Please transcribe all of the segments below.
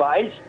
22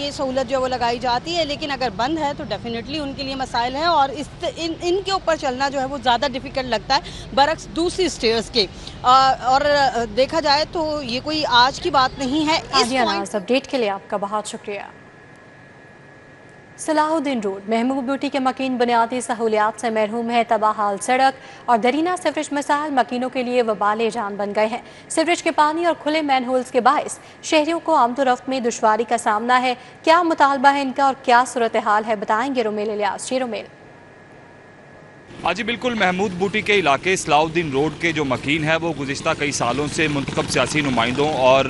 یہ سہولت جو ہے وہ لگائی جاتی ہے، لیکن اگر بند ہے تو ڈیفینیٹلی ان کے لیے مسائل ہیں اور ان کے اوپر چلنا جو ہے وہ زیادہ ڈیفیکلٹ لگتا ہے برعکس دوسری اسٹیئرز کے. اور دیکھا جائے تو یہ کوئی آج کی بات نہیں ہے. اس اپڈیٹ کے لیے آپ کا بہت شکریہ. صلاح الدین روڈ محمود بوٹی کے مکین بنیادی سہولیات سے محروم ہے. تباہ حال سڑک اور درینہ سیوریج مسائل مکینوں کے لیے وبال جان بن گئے ہیں. سیوریج کے پانی اور کھلے مین ہولز کے باعث شہریوں کو آمد و رفت میں دشواری کا سامنا ہے. کیا مطالبہ ہے ان کا اور کیا صورتحال ہے، بتائیں گے رومیل الیاس. جی رومیل. جی بالکل، محمود بوٹی کے علاقے صلاح الدین روڈ کے جو مکین ہے وہ گزشتہ کئی سالوں سے منتخب سیاسی نمائندوں اور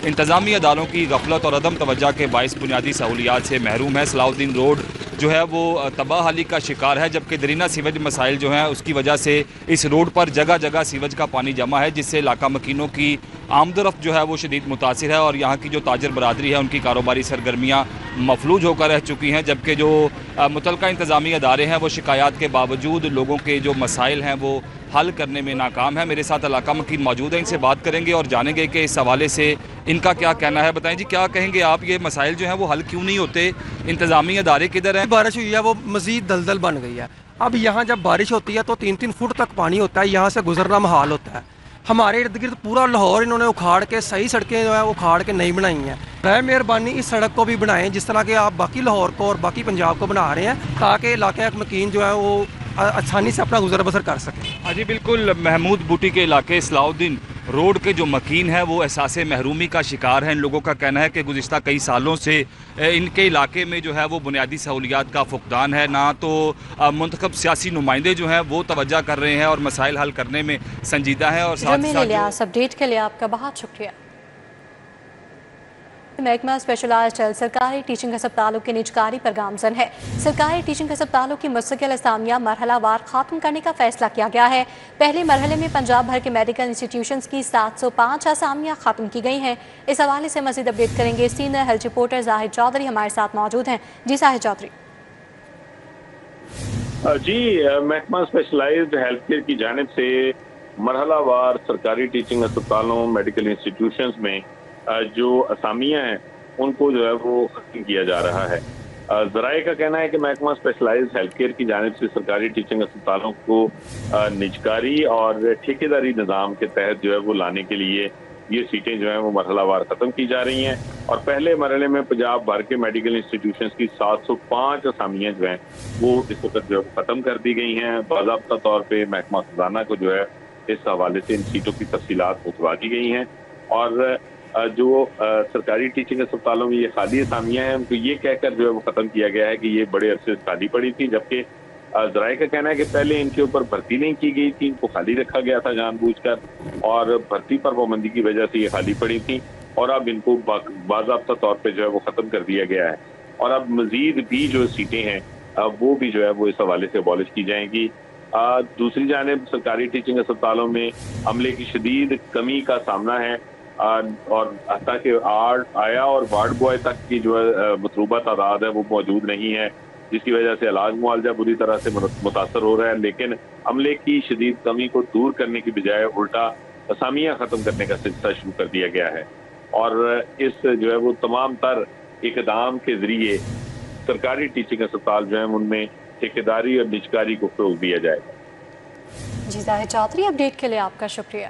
انتظامی اداروں کی غفلت اور عدم توجہ کے باعث بنیادی سہولیات سے محروم ہے. صلاح الدین روڈ جو ہے وہ تباہ حالی کا شکار ہے، جبکہ درینہ سیویج مسائل جو ہیں اس کی وجہ سے اس روڈ پر جگہ جگہ سیویج کا پانی جمع ہے، جس سے علاقہ مکینوں کی آمد و رفت جو ہے وہ شدید متاثر ہے اور یہاں کی جو تاجر برادری ہے ان کی کاروباری سرگرمیاں مفلوج ہو کر رہ چکی ہیں. جبکہ جو متعلقہ انتظامی ادارے ہیں وہ شکایات کے باوجود لوگوں کے جو مسائل ہیں وہ حل کرنے میں ناکام ہے. میرے ساتھ علاقہ مکین موجود ہیں، ان سے بات کریں گے اور جانیں گے کہ اس حوالے سے ان کا کیا کہنا ہے. بتائیں جی، کیا کہیں گے آپ، یہ مسائل جو ہیں وہ حل کیوں نہیں ہوتے؟ انتظامی ادارے کدھر ہیں؟ بارش ہوئی ہے وہ مزید دلدل بن گئی ہے. اب یہاں جب بارش ہوتی ہے تو 3-3 فٹ تک پانی ہوتا ہے، یہاں سے گزرنا محال ہوتا ہے. ہمارے ارد گرد پورا لاہور انہوں نے اکھاڑ کے صحیح سڑکیں جو ہیں اکھاڑ کے نہیں بنائی ہیں. برائے مہربانی اس سڑک کو بھی بنائیں جس طرح کہ آپ باقی لاہور کو اور باقی پنجاب کو بنا رہے ہیں، تاکہ علاقہ مکین جو ہے وہ آسانی سے اپنا گزر بسر کر سکیں. جی بالکل، محمود بوٹی کے علاقے صلاح الدین روڈ کے جو مکین ہیں وہ احساس محرومی کا شکار ہیں. ان لوگوں کا کہنا ہے کہ گزشتہ کئی سالوں سے ان کے علاقے میں جو ہے وہ بنیادی سہولیات کا فقدان ہے. نہ تو منتخب سیاسی نمائندے جو ہیں وہ توجہ کر رہے ہیں اور مسائل حل کرنے میں سنجیدہ ہیں. اور ساتھ اپڈیٹ کے لیے آپ کا بہت شکریہ. محکمہ اسپیشلائزڈ ہیلتھ سرکاری ٹیچنگ ہسپتالوں کے نجکاری پر گامزن ہے. سرکاری ٹیچنگ ہسپتالوں کی مستقل اسامیہ مرحلہ وار ختم کرنے کا فیصلہ کیا گیا ہے. پہلے مرحلے میں پنجاب بھر کے میڈیکل انسٹیٹیوشنز کی 705 اسامیاں ختم کی گئی ہیں. اس حوالے سے مزید اپڈیٹ کریں گے سینئر ہیلتھ رپورٹر زاہد چودھری ہمارے ساتھ موجود ہیں. جی زاہد چودھری. جی، محکمہ اسپیشلائزڈ ہیلتھ کیئر کی جانب سے مرحلہ وار سرکاری ٹیچنگ ہسپتالوں میڈیکل انسٹیٹیوشنز میں جو اسامیاں ہیں ان کو جو ہے وہ ختم کیا جا رہا ہے. ذرائع کا کہنا ہے کہ محکمہ اسپیشلائزڈ ہیلتھ کیئر کی جانب سے سرکاری ٹیچنگ ہسپتالوں کو نجکاری اور ٹھیکیداری نظام کے تحت جو ہے وہ لانے کے لیے یہ سیٹیں جو ہیں وہ مرحلہ وار ختم کی جا رہی ہیں. اور پہلے مرحلے میں پنجاب بھر کے میڈیکل انسٹیٹیوشنز کی 705 اسامیاں جو ہیں وہ اس وقت جو ہے ختم کر دی گئی ہیں. باضابطہ طور پہ محکمہ خزانہ کو جو ہے اس حوالے سے ان سیٹوں کی تفصیلات پہنچوا دی گئی ہیں. اور جو سرکاری ٹیچنگ اسپتالوں میں یہ خالی اسامیاں ہیں ان کو یہ کہہ کر جو ہے وہ ختم کیا گیا ہے کہ یہ بڑے عرصے سے خالی پڑی تھی. جبکہ ذرائع کا کہنا ہے کہ پہلے ان کے اوپر بھرتی نہیں کی گئی تھی، ان کو خالی رکھا گیا تھا جان بوجھ کر، اور بھرتی پر پابندی کی وجہ سے یہ خالی پڑی تھی. اور اب ان کو باضابطہ طور پہ جو ہے وہ ختم کر دیا گیا ہے. اور اب مزید بھی جو سیٹیں ہیں وہ بھی جو ہے وہ اس حوالے سے ابالش کی جائیں گی. دوسری جانب سرکاری ٹیچنگ اسپتالوں میں عملے کی شدید کمی کا سامنا ہے اور حتیٰ کہ آیا اور وارڈ بوائے تک کی جو ہے مطلوبہ تعداد ہے وہ موجود نہیں ہے، جس کی وجہ سے علاج معالجہ بری طرح سے متاثر ہو رہا ہے. لیکن عملے کی شدید کمی کو دور کرنے کی بجائے الٹا اسامیاں ختم کرنے کا سلسلہ شروع کر دیا گیا ہے. اور اس جو ہے وہ تمام تر اقدام کے ذریعے سرکاری ٹیچنگ اسپتال جو ہیں ان میں ٹھیکیداری اور نجکاری کو فروغ دیا جائے گا. جی زاہد چودھری، اپڈیٹ کے لیے آپ کا شکریہ.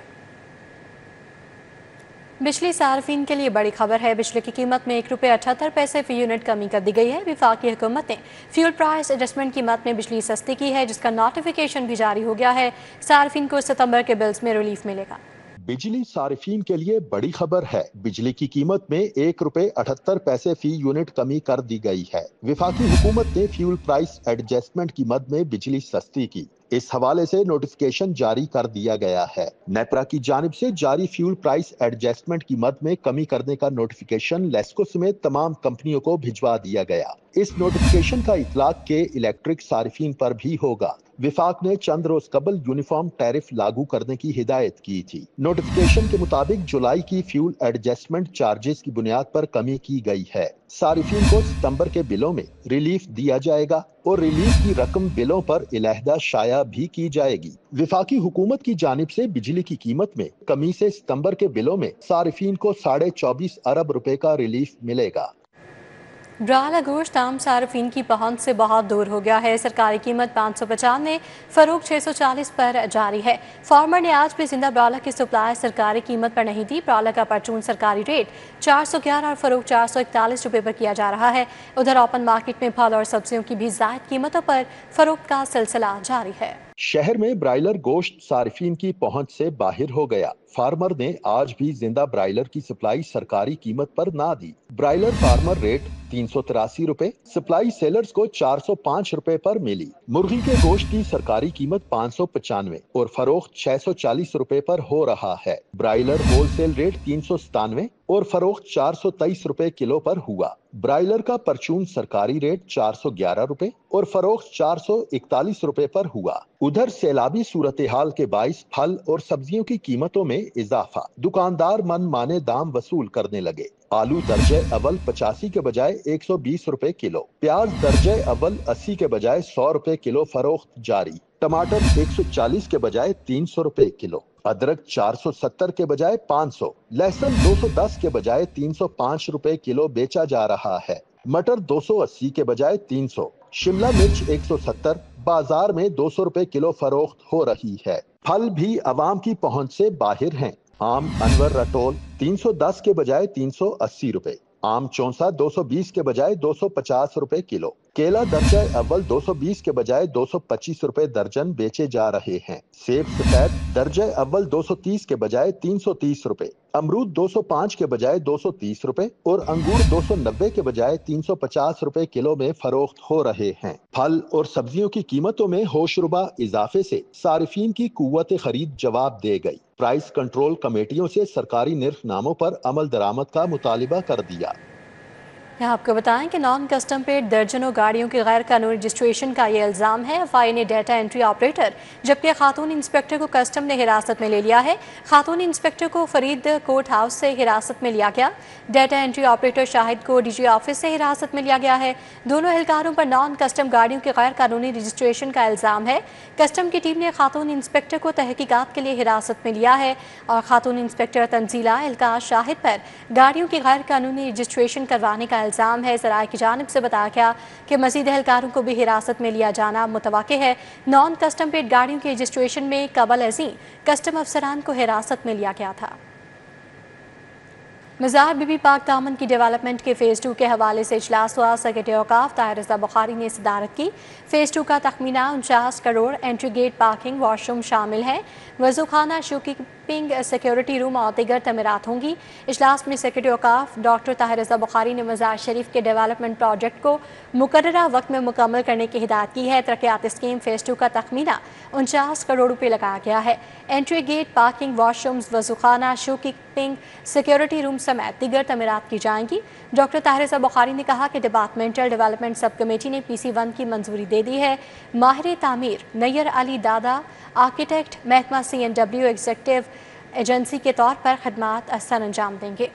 بجلی صارفین کے لیے بڑی خبر ہے. بجلی کی قیمت میں 1 روپے 78 پیسے فی یونٹ کمی کر دی گئی ہے. وفاقی حکومت نے فیول پرائس ایڈجسٹمنٹ قیمت میں بجلی سستی کی ہے، جس کا نوٹیفیکیشن بھی جاری ہو گیا ہے. صارفین کو ستمبر کے بلز میں ریلیف ملے گا. بجلی صارفین کے لیے بڑی خبر ہے. بجلی کی قیمت میں 1 روپے 78 پیسے فی یونٹ کمی کر دی گئی ہے. وفاقی حکومت نے فیول پرائس ایڈجسٹمنٹ کی مد میں بجلی سستی کی. اس حوالے سے نوٹیفیکیشن جاری کر دیا گیا ہے. نیپرا کی جانب سے جاری فیول پرائس ایڈجسٹمنٹ کی مد میں کمی کرنے کا نوٹیفیکیشن لیسکو سمیت تمام کمپنیوں کو بھجوا دیا گیا. اس نوٹیفیکیشن کا اطلاق کے الیکٹرک صارفین پر بھی ہوگا. وفاق نے چند روز قبل یونیفارم ٹیرف لاگو کرنے کی ہدایت کی تھی. نوٹیفیکیشن کے مطابق جولائی کی فیول ایڈجسٹمنٹ چارجز کی بنیاد پر کمی کی گئی ہے. صارفین کو ستمبر کے بلوں میں ریلیف دیا جائے گا اور ریلیف کی رقم بلوں پر علیحدہ شائع بھی کی جائے گی. وفاقی حکومت کی جانب سے بجلی کی قیمت میں کمی سے ستمبر کے بلوں میں صارفین کو 24.5 ارب روپے کا ریلیف ملے گا. برالہ گوشت عام صارفین کی پہنچ سے بہت دور ہو گیا ہے۔ سرکاری قیمت 595، فروخت 640 پر جاری ہے۔ فارمر نے آج بھی زندہ برالہ کی سپلائی سرکاری قیمت پر نہیں دی۔ برالہ کا پرچون سرکاری ریٹ 411 اور فروخت 441 روپے پر کیا جا رہا ہے۔ ادھر اوپن مارکیٹ میں پھل اور سبزیوں کی بھی زائد قیمتوں پر فروخت کا سلسلہ جاری ہے۔ شہر میں برائلر گوشت صارفین کی پہنچ سے باہر ہو گیا۔ فارمر نے آج بھی زندہ برائلر کی سپلائی سرکاری قیمت پر نہ دی۔ برائلر فارمر ریٹ 383 روپے، سپلائی سیلرز کو 405 روپے پر ملی۔ مرغی کے گوشت کی سرکاری قیمت 595 اور فروخت 640 روپے پر ہو رہا ہے۔ برائلر ہول سیل ریٹ 397 اور فروخت 423 روپے کلو پر ہوا۔ برائلر کا پرچون سرکاری ریٹ 411 روپے اور فروخت 441 روپے پر ہوا۔ ادھر سیلابی صورتحال کے باعث پھل اور سبزیوں کی قیمتوں میں اضافہ، دکاندار من مانے دام وصول کرنے لگے۔ آلو درجہ اول 85 کے بجائے 120 روپے کلو، پیاز درجہ اول 80 کے بجائے 100 روپے کلو فروخت جاری، ٹماٹر 140 کے بجائے 300 روپے کلو، ادرک 470 کے بجائے 500، لہسن 210 کے بجائے 305 روپے کلو بیچا جا رہا ہے، مٹر 280 کے بجائے 300، شملہ مرچ 170، بازار میں 200 روپے کلو فروخت ہو رہی ہے۔ پھل بھی عوام کی پہنچ سے باہر ہیں۔ آم انور رٹول 310 کے بجائے 380 روپے، آم چونسا 220 کے بجائے 250 روپے کلو، کیلا درجہ اول 220 کے بجائے 225 روپے درجن بیچے جا رہے ہیں۔ سیب سفید درجہ اول 230 کے بجائے 330 روپے، امرود 205 کے بجائے 230 روپے اور انگور 290 کے بجائے 350 روپے کلو میں فروخت ہو رہے ہیں۔ پھل اور سبزیوں کی قیمتوں میں ہوشربا اضافے سے صارفین کی قوت خرید جواب دے گئی۔ پرائس کنٹرول کمیٹیوں سے سرکاری نرخ ناموں پر عمل درآمد کا مطالبہ کر دیا۔ یہاں آپ کو بتائیں کہ نان کسٹم پیڈ درجنوں گاڑیوں کی غیر قانونی رجسٹریشن کا یہ الزام ہے۔ ایف آئی نے ڈیٹا انٹری آپریٹر جبکہ خاتون انسپیکٹر کو کسٹم نے حراست میں لے لیا ہے۔ خاتون انسپیکٹر کو فرید کورٹ ہاؤس سے حراست میں لیا گیا۔ ڈیٹا انٹری آپریٹر شاہد کو ڈی جی آفس سے حراست میں لیا گیا ہے۔ دونوں اہلکاروں پر نان کسٹم گاڑیوں کی غیر قانونی رجسٹریشن کا الزام ہے۔ کسٹم کی ٹیم نے خاتون انسپیکٹر کو تحقیقات کے لیے حراست میں لیا ہے اور خاتون انسپیکٹر تنزیلہ اہلکار شاہد پر گاڑیوں کی غیر قانونی رجسٹریشن کروانے کا الزام ہے۔ ذرائع کی جانب سے بتایا گیا کہ مزید اہلکاروں کو بھی حراست میں لیا جانا متوقع ہے۔ نان کسٹم پیڈ گاڑیوں کی رجسٹریشن میں قبل ازیں کسٹم افسران کو حراست میں لیا گیا تھا۔ مزار بی بی پاک دامن کی ڈیولپمنٹ کے فیز 2 کے حوالے سے اجلاس ہوا۔ سیکرٹری اوقاف طاہر رضا بخاری نے صدارت کی۔ فیز 2 کا تخمینہ 49 crore, entry gate, parking, wash room شامل ہیں، وضو خانہ، شو کیپنگ، سیکیورٹی روم اور دیگر تعمیرات ہوں گی۔ اجلاس میں سیکرٹری اوقاف ڈاکٹر طاہر رضا بخاری نے مزار شریف کے ڈیولپمنٹ پروجیکٹ کو مقررہ وقت میں مکمل کرنے کی ہدایت کی ہے۔ ترقیاتی اسکیم فیز 2 کا تخمینہ 49 کروڑ روپے لگایا گیا ہے۔ Entry gate, parking, wash rooms, وضو خانہ، شو کیپنگ، سیکیورٹی روم سمیت دیگر تعمیرات کی جائیں گی۔ ڈاکٹر طاہر رضا بخاری نے کہا کہ ڈپارٹمنٹل ڈیولپمنٹ سب کمیٹی نے پی سی 1 کی منظوری دے دی ہے۔ ماہر تعمیر نیر علی دادا آرکیٹیکٹ محکمہ C N W executive agency کے طور پر خدمات سر انجام دیں گے۔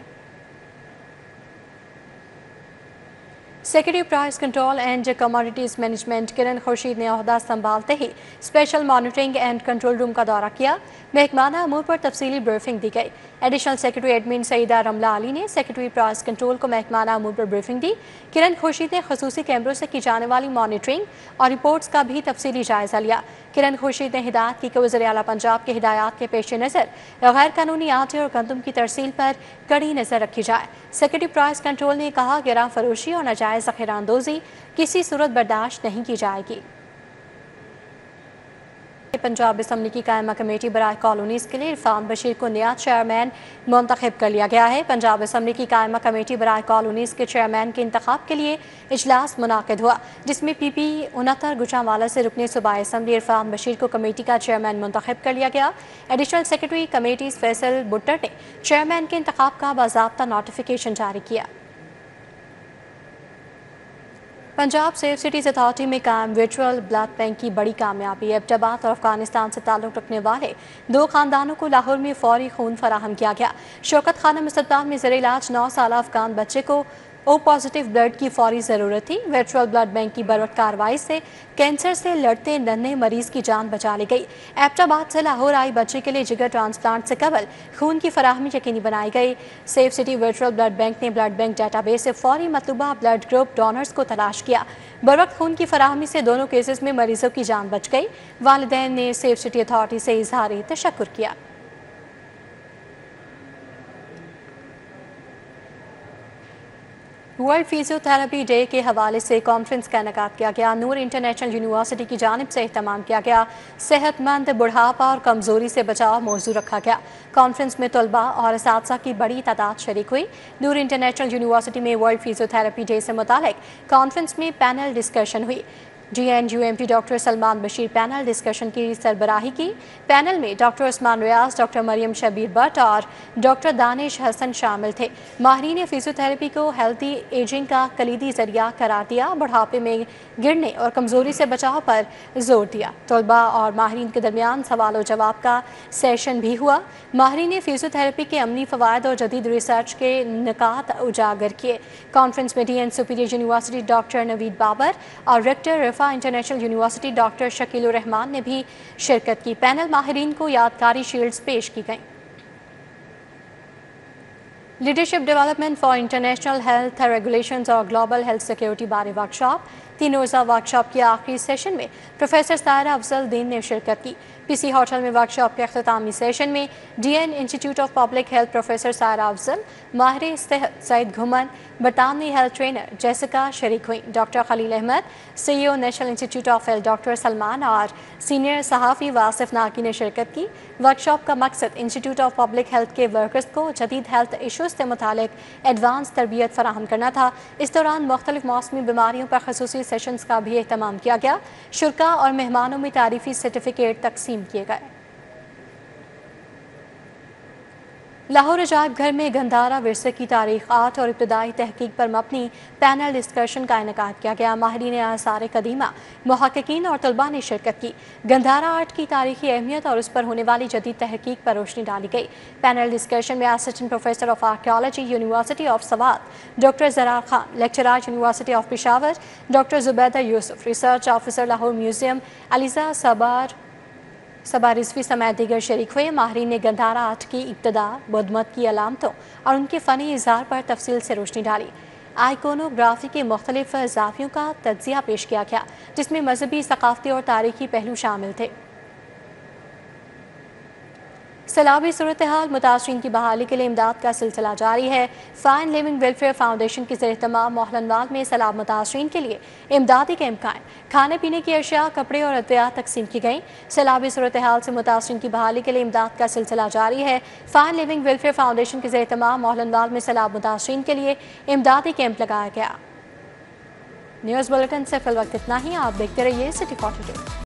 Secretary price control and commodities management Kiran Khurshid نے عہدہ سنبھالتے ہی special monitoring and control room کا دورہ کیا۔ محکمانہ امور پر تفصیلی بریفنگ دی گئی۔ ایڈیشنل سیکرٹری ایڈمن سعیدہ رملہ علی نے سیکرٹری پرائس کنٹرول کو محکمانہ امور پر بریفنگ دی۔ کرن خورشید نے خصوصی کیمروں سے کی جانے والی مانیٹرنگ اور رپورٹس کا بھی تفصیلی جائزہ لیا۔ کرن خورشید نے ہدایت کی کہ وزیر اعلیٰ پنجاب کے ہدایات کے پیش نظر غیر قانونی آٹے اور گندم کی ترسیل پر کڑی نظر رکھی جائے۔ سیکرٹری پرائس کنٹرول نے کہا گراں فروشی اور ناجائز ذخیرہ اندوزی کسی صورت برداشت نہیں کی جائے گی۔ پنجاب اسمبلی کی قائمہ کمیٹی برائے کالونیز کے لیے عرفان بشیر کو نیا چیئرمین منتخب کر لیا گیا ہے۔ پنجاب اسمبلی کی قائمہ کمیٹی برائے کالونیز کے چیئرمین کے انتخاب کے لیے اجلاس منعقد ہوا، جس میں پی پی 69 گجرانوالہ سے رکن صوبائی اسمبلی عرفان بشیر کو کمیٹی کا چیئرمین منتخب کر لیا گیا۔ Additional secretary committees Faisal butter نے چیئرمین کے انتخاب کا باضابطہ نوٹیفیکیشن جاری کیا۔ پنجاب سیف سٹیز اتھارٹی میں قائم ورچوئل بلڈ بینک کی بڑی کامیابی۔ ایبٹ آباد اور افغانستان سے تعلق رکھنے والے 2 خاندانوں کو لاہور میں فوری خون فراہم کیا گیا۔ شوکت خانم استقبال میں زیر علاج 9 سالہ افغان بچے کو او پازیٹیو بلڈ کی فوری ضرورت تھی۔ ورچوئل بلڈ بینک کی بروقت کارروائی سے کینسر سے لڑتے ننھے مریض کی جان بچا لی گئی۔ ایبٹ آباد سے لاہور آئی بچے کے لیے جگر ٹرانسپلانٹ سے قبل خون کی فراہمی یقینی بنائی گئی۔ Safe city virtual blood bank نے بلڈ بینک ڈیٹا بیس سے فوری مطلوبہ بلڈ گروپ ڈونرز کو تلاش کیا۔ بروقت خون کی فراہمی سے دونوں کیسز میں مریضوں کی جان بچ گئی۔ والدین نے سیف سٹی اتھارٹی سے اظہار تشکر کیا۔ ورلڈ فزیو تھراپی ڈے کے حوالے سے کانفرنس کا انعقاد کیا گیا۔ نور انٹرنیشنل یونیورسٹی کی جانب سے اہتمام کیا گیا۔ صحت مند بڑھاپا اور کمزوری سے بچاؤ موضوع رکھا گیا۔ کانفرنس میں طلباء اور اساتذہ کی بڑی تعداد شریک ہوئی۔ نور انٹرنیشنل یونیورسٹی میں ورلڈ فزیو تھراپی ڈے سے متعلق کانفرنس میں پینل ڈسکشن ہوئی۔ GNUMT doctor Salman Bashir panel discussion کی سربراہی کی۔ پینل میں ڈاکٹر عثمان ریاض، ڈاکٹر مریم شبیر بٹ اور ڈاکٹر دانش حسن شامل تھے۔ ماہرین فزیو تھراپی کو ہیلتھی ایجنگ کا کلیدی ذریعہ قرار دیا، بڑھاپے میں گرنے اور کمزوری سے بچاؤ پر زور دیا۔ طلباء اور ماہرین کے درمیان سوال و جواب کا سیشن بھی ہوا۔ ماہرین نے فزیو تھراپی کے عملی فوائد اور جدید ریسرچ کے نکات اجاگر کیے۔ کانفرنس میں DN superior university doctor Naveed Babar اور rector international university doctor Shakeel ur-Rehman نے بھی شرکت کی۔ پینل ماہرین کو یادگاری شیلڈز پیش کی گئیں۔ Leadership development for international health regulations اور گلوبل ہیلتھ سیکیورٹی بارے ورکشاپ۔ 3 روزہ ورکشاپ کے آخری سیشن میں پروفیسر سائرہ افضل دین نے شرکت کی۔ PC ہوٹل میں ورکشاپ کے اختتامی سیشن میں DN institute of public health professor Saira Afzal, ماہر صحت سعید گھمن، برطانوی ہیلتھ ٹرینر جیسکا شریک ہوئیں۔ Doctor Khalil Ahmed, CEO national institute of health doctor Salman اور سینئر صحافی واصف ناکی نے شرکت کی۔ ورکشاپ کا مقصد انسٹیٹیوٹ آف پبلک ہیلتھ کے ورکرز کو جدید ہیلتھ ایشوز سے متعلق ایڈوانس تربیت فراہم کرنا تھا۔ اس دوران مختلف موسمی بیماریوں پر خصوصی سیشنز کا بھی اہتمام کیا گیا۔ شرکاء اور مہمانوں میں تعریفی سرٹیفکیٹ تقسیم کیے گئے۔ لاہور عجائب گھر میں گندھارا ورثے کی تاریخات اور ابتدائی تحقیق پر مبنی پینل ڈسکشن کا انعقاد کیا گیا۔ ماہرین آثار قدیمہ، محققین اور طلباء نے شرکت کی۔ گندھارا آرٹ کی تاریخی اہمیت اور اس پر ہونے والی جدید تحقیق پر روشنی ڈالی گئی۔ پینل ڈسکشن میں assistant professor of archaeology university of Swat doctor Zarar Khan, lecturer university of Peshawar doctor Zubaida Yousaf, research officer Lahore museum Aliza Saba Rizvi سمیت دیگر شریک ہوئے۔ ماہرین نے گندھارا آرٹ کی ابتدا، بدھ مت کی علامتوں اور ان کے فنی اظہار پر تفصیل سے روشنی ڈالی۔ آئیکونوگرافی کے مختلف زاویوں کا تجزیہ پیش کیا گیا، جس میں مذہبی، ثقافتی اور تاریخی پہلو شامل تھے۔ سیلابی صورتحال، متاثرین کی بحالی کے لیے امداد کا سلسلہ جاری ہے۔ فائن لیونگ ویلفیئر فاؤنڈیشن کے زیر اہتمام موہلن وال میں سیلاب متاثرین کے لیے امدادی کیمپ قائم، کھانے پینے کی اشیاء، کپڑے اور ادویات تقسیم کی گئیں۔ سیلابی صورتحال سے متاثرین کی بحالی کے لیے امداد کا سلسلہ جاری ہے۔ فائن لیونگ ویلفیئر فاؤنڈیشن کے زیر اہتمام موہلن وال میں سیلاب متاثرین کے لیے امدادی کیمپ لگایا گیا۔ نیوز بلیٹن سے فی الوقت اتنا ہی۔ آپ دیکھتے رہیے سٹی 42۔